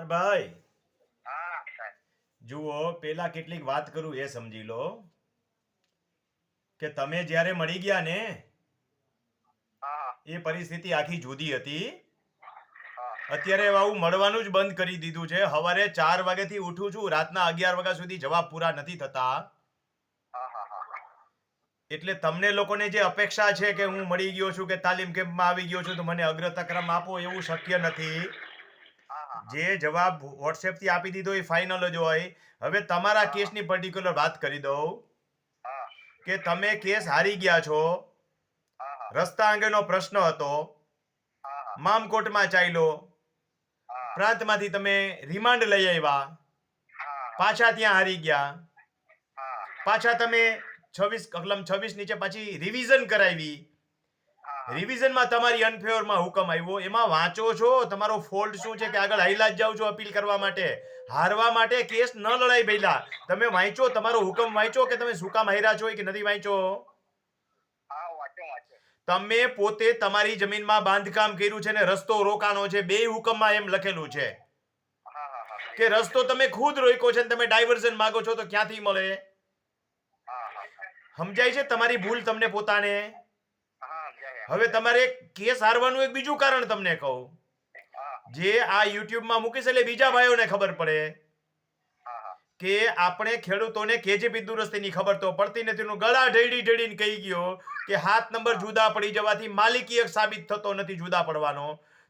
ભાઈ હા સાહેબ. જુઓ, પેલા કેટલીક વાત કરું એ સમજી લો કે તમે જ્યારે મળી ગયા ને હા એ પરિસ્થિતિ આખી જુદી હતી. હા અત્યારે આવું મળવાનું જ બંધ કરી દીધું છે. સવારે 4 વાગ્યાથી ઉઠું છું, રાતના 11 વાગ્યા સુધી જવાબ પૂરા નથી થતા. હા હા હા એટલે તમને લોકોને જે અપેક્ષા છે કે હું મળી ગયો છું કે તાલીમ કેમ્પમાં આવી ગયો છું તો મને અગ્રતાક્રમ આપો, એવું શક્ય નથી. હા જે જવાબ વોટ્સએપથી આપી દીધો એ ફાઇનલ જ હોય. હવે તમારા કેસની પર્ટિક્યુલર વાત કરી દઉં હા કે તમે કેસ હારી ગયા છો. હા રસ્તા અંગેનો પ્રશ્ન હતો, હા મામકોર્ટમાં ચાલ્યો, હા પ્રાંતમાંથી તમે રિમાન્ડ લઈ આવ્યા, હા પાછા ત્યાં હારી ગયા, હા પાછા તમે 26 નીચે પાછી રિવિઝન કરાવી. હા રિવિઝનમાં તમારી અનફેવરમાં હુકમ આવ્યો. એમાં વાંચો છો તમારો ફોલ્ટ શું છે કે આગળ હાઈલા જ જાઓ છો અપીલ કરવા માટે. હારવા માટે કેસ ન લડાઈ ભઈલા. તમે વાંચો, તમારો હુકમ વાંચો કે તમે શું કામ હાર્યા છો કે નથી વાંચો. હા વાંચો વાંચો. તમે પોતે તમારી જમીનમાં બાંધકામ કર્યું છે ને રસ્તો રોકાણો છે, બે હુકમમાં એમ લખેલું છે હા હા હા કે રસ્તો તમે ખુદ રોક્યો છે ને તમે ડાયવર્ઝન માંગો છો તો ક્યાંથી મળે? હા હા સમજાય છે તમારી ભૂલ તમને પોતાને? હા જય હવે તમારે કેસ હારવાનું એક બીજું કારણ તમને કહું. હા જે આ યુટ્યુબમાં મૂકીશ એટલે બીજા ભાઈઓને ખબર પડે હા હા કે આપણે ખેડૂતોને કેજીપી દુરસ્તીની ખબર તો પડતી નથી. એનું ગળા ઢેડી ઢેડીને કહી ગયો કે 7 નંબર જુદા પડી જવાથી માલિકી એક સાબિત થતો નથી જુદા પડવાનો.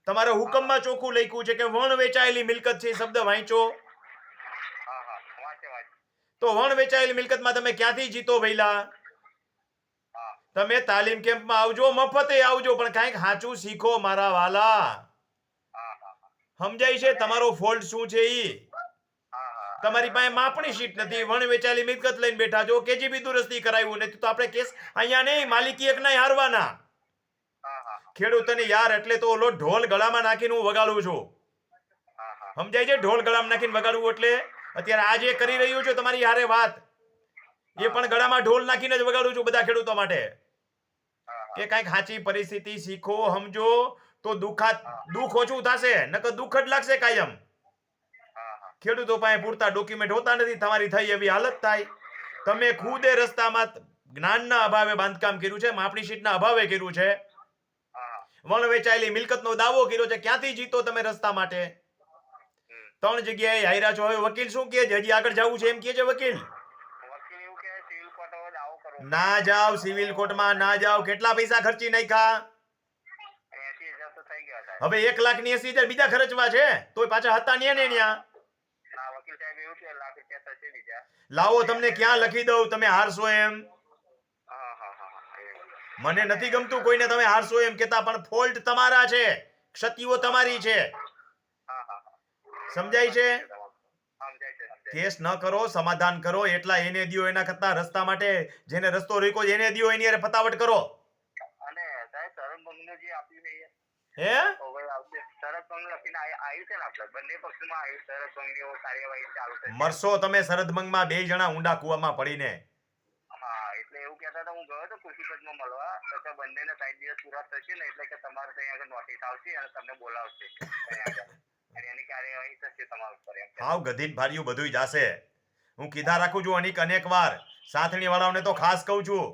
તમારા હુકમમાં ચોખ્ખું લખ્યું છે કે વણ વેચાયેલી મિલકત છે, એ શબ્દ વાંચો. હા હા વાંચે વાંચે. તો વણ વેચાયેલી મિલકતમાં તમે ક્યાંથી જીતો ભઈલા? હા તમે તાલીમ કેમ્પમાં આવજો, મફતે આવજો, પણ કાંઈક સાચું શીખો મારા વાલા. હા હા સમજાય છે તમારો ફોલ્ટ શું છે ઈ? હા હા અને તમારી પાસે સરપંચ માપણી શીટ નથી, વણ વેચાયેલી મિલકત લઈને બેઠા છો, કેજીબી દુરસ્તી કરાવ્યું નથી તો આપણે કેસ અહીંયા નહીં, માલિકી એક નહીં હારવાના. હા હા ખેડૂતોને યાર એટલે તો ઓલો ઢોલ ગળામાં નાખીને હું વગાડું છું. હા હા સમજાય છે? ઢોલ ગળામાં નાખીને વગાડવું એટલે અત્યારે આ જે કરી રહ્યું છું તમારી હારે વાત, એ પણ ગળામાં ઢોલ નાખીને જ વગાડું છું બધા ખેડૂતો માટે. હા કે કાંઈક સાચી પરિસ્થિતિ શીખો, સમજો તો દુઃખ ઓછું થશે, નકર દુઃખ જ લાગશે કાયમ. હા ખેડૂતો પાસે પૂરતા ડોક્યુમેન્ટ હોતા નથી, તમારી થઈ એવી હાલત થાય. તમે ખુદે રસ્તામાં જ્ઞાનના અભાવે બાંધકામ કર્યું છે, માપણી શીટના અભાવે કર્યું છે, હા વણ વેચાયેલી મિલકતનો દાવો કર્યો છે. ક્યાંથી જીતો તમે રસ્તા માટે? 3 જગ્યાએ હાર્યા છો. હવે વકીલ શું કહે છે? હજી આગળ જવું છે એમ કહે છે વકીલ? વકીલ એવું કે સિવિલ કોર્ટ હવે દાવો કરવો ના જાઓ સિવિલ કોર્ટમાં, ના જાઓ. કેટલા પૈસા ખર્ચી નાખ્યા? 80,000 તો થઈ ગયા સાહેબ. હવે 1,80,000 બીજા ખર્ચવા છે તોય પાછા હતા ને ન્યા. ના વકીલ સાહેબ એવું કે લાખ રૂપિયા થશે બીજા. લાવો, તમને ક્યાં લખી દઉં તમે હારશો એમ. હા હા હા હા એવું. મને નથી ગમતું કોઈને તમે હારશો એમ કેતા, પણ ફોલ્ટ તમારા છે, ક્ષતિઓ તમારી છે. હા હા સમજાય છે? સમજાય છે સમજાય. કેસ ન કરો, સમાધાન કરો. એટલા એને દિયો એના કરતા રસ્તા માટે જેને રસ્તો રોક્યો એને દિયો એની હારે ફટાફટ કરો. અને સાહેબ શરદ બંગનું જે આપ્યું છે એ હે? હવે આવશે. શરદ બંગ લખીને આવ્યું છે ને આપણે બંને પક્ષમાં આવ્યું. શરદ બંગની કાર્યવાહી ચાલુ થશે. મરશો તમે શરદબંગમાં, 2 જણા ઊંડા કૂવામાં પડીને. હા એટલે એવું કહેતા હતા. હું ગયો હતો કૃષિપદમાં મળવા તો બંનેને 60 દિવસ પૂરા થશે ને એટલે કે તમારે ત્યાં આગળ નોટિસ આવશે અને તમને બોલાવશે ત્યાં આગળ અને એની કાર્યવાહી થશે તમારા ઉપર એમ. હાવ ગધીન ભાર્યું બધું જાશે. હું કીધા રાખું છું અનેક વાર. સાથણી વાળાઓને તો ખાસ કહું છું.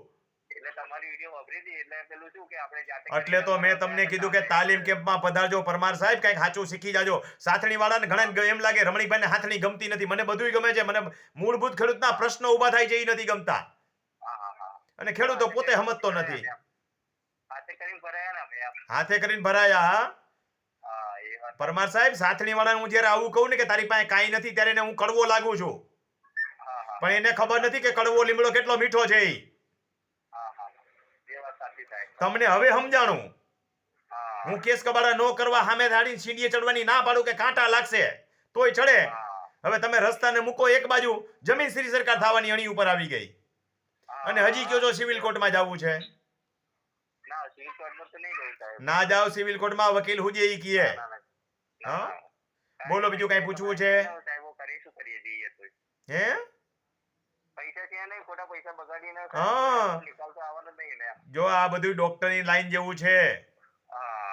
એટલે તમારી વિડીયો વાપરી હતી એટલે પેલું શું કે આપણે જાતે એટલે તો મેં તમને કીધું કે તાલીમ કેમ્પમાં પધારજો પરમાર સાહેબ, કંઈક સાચું શીખી જાજો. સાથણી વાળાને ઘણા એમ લાગે રમણીકભાઈને હાથણી ગમતી નથી. મને બધુંય ગમે છે. મને મૂળભૂત ખેડૂતના પ્રશ્નો ઊભા થાય છે એ નથી ગમતા. હા હા હા અને ખેડૂતો પોતે સમજતો નથી. હાથે કરીને ભરાયા ને અમે એમ. હાથે કરીને ભરાયા. હા હા એ વાત પરમાર સાહેબ, સાથણી વાળાને હું જ્યારે આવું કહું ને કે તારી પાસે કાંઈ નથી ત્યારે એને હું કડવો લાગુ છું. હા હા પણ એને ખબર નથી કે કડવો લીમડો કેટલો મીઠો છે ઈ. હા હા એ વાત સાચી થાય. તમને હવે સમજાણું. હા હું કેસ કબાડા નો કરવા સામે ધાડીને સીડીએ ચડવાની ના પાડું કે કાંટા લાગશે તોય ચડે. હા હવે તમે રસ્તાને મૂકો એક બાજુ, જમીન શ્રી સરકાર થવાની અણી ઉપર આવી ગઈ અને હજી કયો છો સિવિલ કોર્ટમાં જવું છે. ના સિવિલ કોર્ટમાં તો નહીં ગયું સાહેબ. ના જાઓ સિવિલ કોર્ટમાં, વકીલ હું જે ઈ કીએ. ના ના ના હા, ના બોલો બીજું કઈ પૂછવું છે? સાહેબ કરીશું કરીએ જઈએ તો હે? પૈસા છે નહીં, ખોટા પૈસા બગાડીને હા. નિકાલ તો આવવાનો જ નહીં ને. જો આ બધું ડોક્ટરની લાઈન જેવું છે. હા